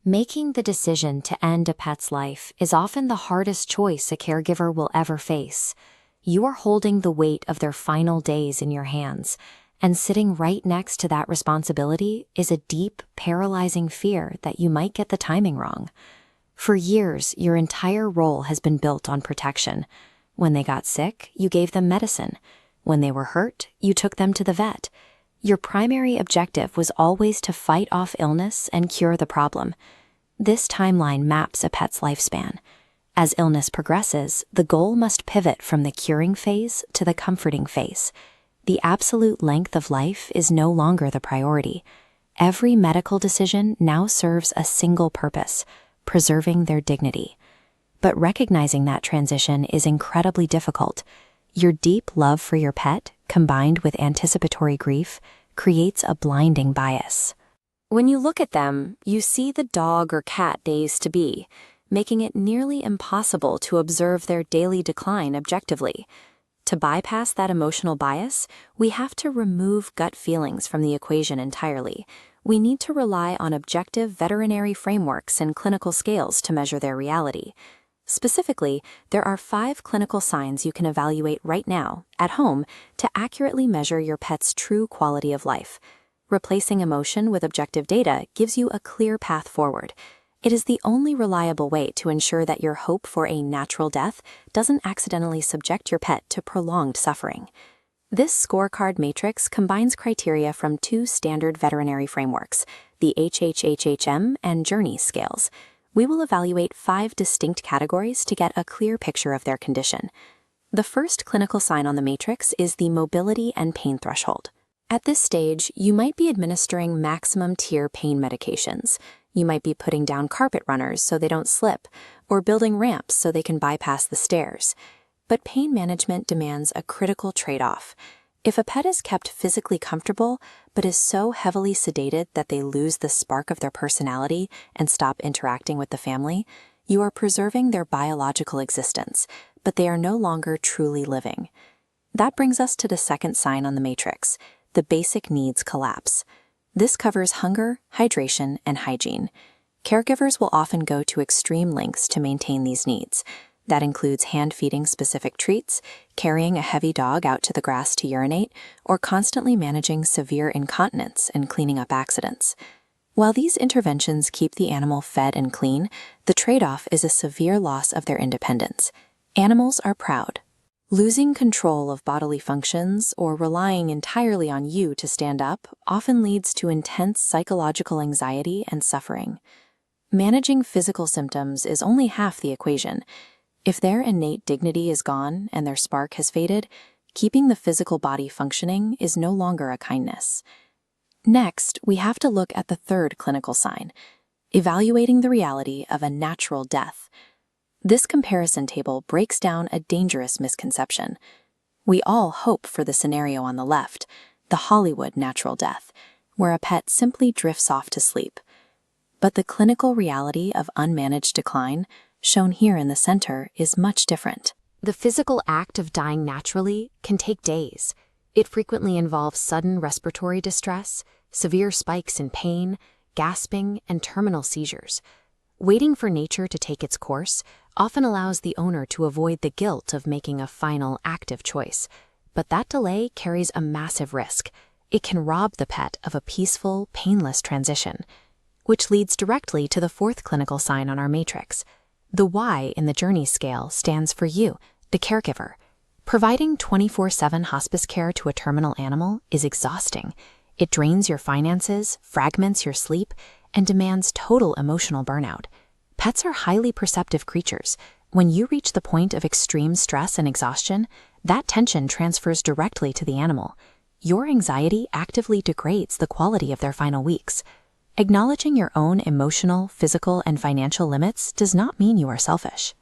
Making the decision to end a pet's life is often the hardest choice a caregiver will ever face. You are holding the weight of their final days in your hands, and sitting right next to that responsibility is a deep, paralyzing fear that you might get the timing wrong. For years, your entire role has been built on protection. When they got sick, you gave them medicine. When they were hurt, you took them to the vet. Your primary objective was always to fight off illness and cure the problem. This timeline maps a pet's lifespan. As illness progresses, the goal must pivot from the curing phase to the comforting phase. The absolute length of life is no longer the priority. Every medical decision now serves a single purpose: preserving their dignity. But recognizing that transition is incredibly difficult. Your deep love for your pet, combined with anticipatory grief, creates a blinding bias. When you look at them, you see the dog or cat days to be, making it nearly impossible to observe their daily decline objectively. To bypass that emotional bias, we have to remove gut feelings from the equation entirely. We need to rely on objective veterinary frameworks and clinical scales to measure their reality. Specifically, there are 5 clinical signs you can evaluate right now, at home, to accurately measure your pet's true quality of life. Replacing emotion with objective data gives you a clear path forward. It is the only reliable way to ensure that your hope for a natural death doesn't accidentally subject your pet to prolonged suffering. This scorecard matrix combines criteria from 2 standard veterinary frameworks, the HHHHM and Journey scales. We will evaluate 5 distinct categories to get a clear picture of their condition. The first clinical sign on the matrix is the mobility and pain threshold. At this stage, you might be administering maximum tier pain medications. You might be putting down carpet runners so they don't slip, or building ramps so they can bypass the stairs. But pain management demands a critical trade-off. If a pet is kept physically comfortable, but is so heavily sedated that they lose the spark of their personality and stop interacting with the family, you are preserving their biological existence, but they are no longer truly living. That brings us to the second sign on the matrix, the basic needs collapse. This covers hunger, hydration, and hygiene. Caregivers will often go to extreme lengths to maintain these needs. That includes hand-feeding specific treats, carrying a heavy dog out to the grass to urinate, or constantly managing severe incontinence and cleaning up accidents. While these interventions keep the animal fed and clean, the trade-off is a severe loss of their independence. Animals are proud. Losing control of bodily functions or relying entirely on you to stand up often leads to intense psychological anxiety and suffering. Managing physical symptoms is only half the equation. If their innate dignity is gone and their spark has faded, keeping the physical body functioning is no longer a kindness. Next, we have to look at the third clinical sign, evaluating the reality of a natural death. This comparison table breaks down a dangerous misconception. We all hope for the scenario on the left, the Hollywood natural death, where a pet simply drifts off to sleep. But the clinical reality of unmanaged decline, shown here in the center, is much different. The physical act of dying naturally can take days. It frequently involves sudden respiratory distress, severe spikes in pain, gasping, and terminal seizures. Waiting for nature to take its course often allows the owner to avoid the guilt of making a final active choice. But that delay carries a massive risk. It can rob the pet of a peaceful, painless transition. Which leads directly to the fourth clinical sign on our matrix. The Y in the Journey scale stands for you, the caregiver. Providing 24/7 hospice care to a terminal animal is exhausting. It drains your finances, fragments your sleep, and demands total emotional burnout. Pets are highly perceptive creatures. When you reach the point of extreme stress and exhaustion, that tension transfers directly to the animal. Your anxiety actively degrades the quality of their final weeks. Acknowledging your own emotional, physical, and financial limits does not mean you are selfish.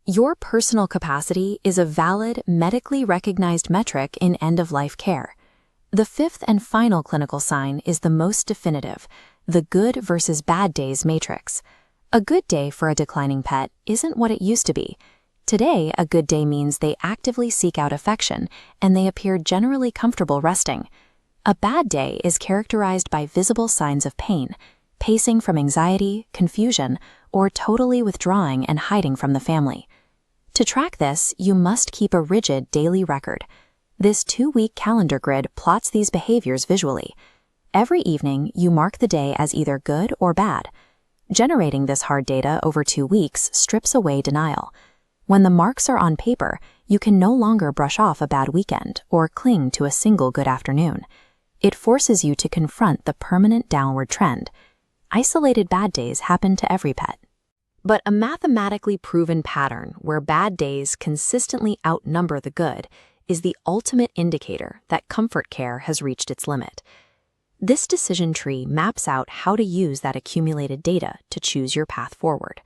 Your personal capacity is a valid, medically recognized metric in end-of-life care. The fifth and final clinical sign is the most definitive, the good versus bad days matrix. A good day for a declining pet isn't what it used to be. Today, a good day means they actively seek out affection and they appear generally comfortable resting. A bad day is characterized by visible signs of pain pacing from anxiety, confusion, or totally withdrawing and hiding from the family. To track this, you must keep a rigid daily record. This 2-week calendar grid plots these behaviors visually. Every evening, you mark the day as either good or bad. Generating this hard data over 2 weeks strips away denial. When the marks are on paper, you can no longer brush off a bad weekend or cling to a single good afternoon. It forces you to confront the permanent downward trend. Isolated bad days happen to every pet. But a mathematically proven pattern where bad days consistently outnumber the good is the ultimate indicator that comfort care has reached its limit. This decision tree maps out how to use that accumulated data to choose your path forward.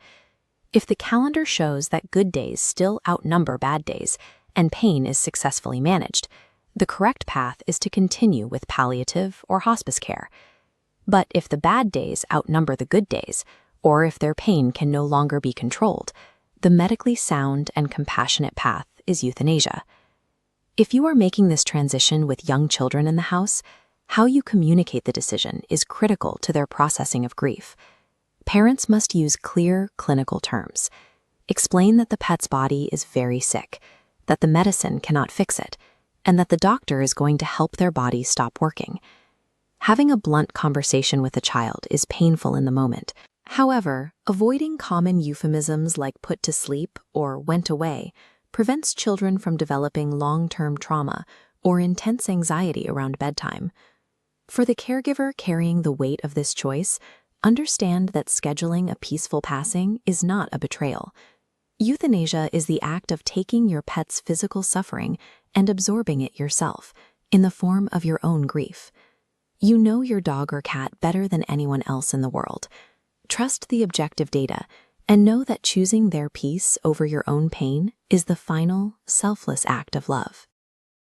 If the calendar shows that good days still outnumber bad days and pain is successfully managed, the correct path is to continue with palliative or hospice care. But if the bad days outnumber the good days, or if their pain can no longer be controlled, the medically sound and compassionate path is euthanasia. If you are making this transition with young children in the house, how you communicate the decision is critical to their processing of grief. Parents must use clear clinical terms. Explain that the pet's body is very sick, that the medicine cannot fix it, and that the doctor is going to help their body stop working. Having a blunt conversation with a child is painful in the moment. However, avoiding common euphemisms like put to sleep or went away prevents children from developing long-term trauma or intense anxiety around bedtime. For the caregiver carrying the weight of this choice, understand that scheduling a peaceful passing is not a betrayal. Euthanasia is the act of taking your pet's physical suffering and absorbing it yourself in the form of your own grief. You know your dog or cat better than anyone else in the world. Trust the objective data and know that choosing their peace over your own pain is the final, selfless act of love.